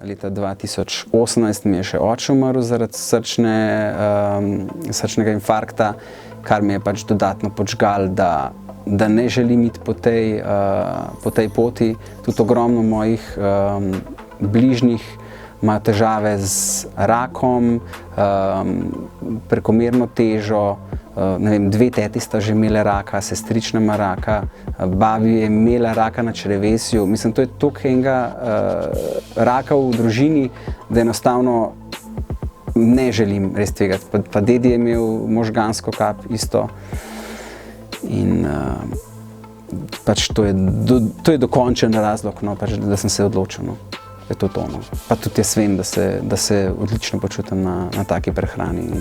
leta 2018 mi je še oče umrl zaradi srčnega infarkta, kar mi je pač dodatno podžgal, da ne želim iti po tej poti. Tudi ogromno mojih bližnjih ima težave z rakom, prekomerno težo. Ne vem, 2 teti sta že imele raka, sestrična ima raka, babi je imela raka na črevesju. Mislim, to je toliko enega raka v družini, da enostavno ne želim res tvegati. Pa dedi je imel možgansko kap isto. In pač to je dokončen razlog, no, pač, da sem se odločil. No. Je to. No. Pa tudi jaz vem, da se odlično počutim na taki prehrani.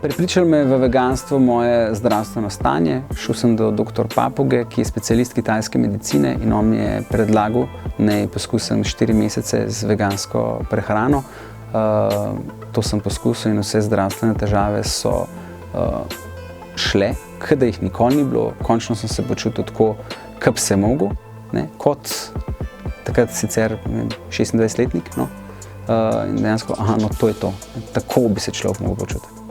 Prepričalo me je v veganstvo moje zdravstveno stanje. Šel sem do dr. Papuge, ki je specialist kitajske medicine, in on mi je predlagal, naj poskusim 4 mesece z vegansko prehrano. To sem poskusil in vse zdravstvene težave so šle, da jih nikoli ni bilo. Končno sem se počutil tako, kot bi se mogel, ne, kot takrat sicer 26-letnik. No. In dejansko, no, to je to. Tako bi se človek mogel počutiti.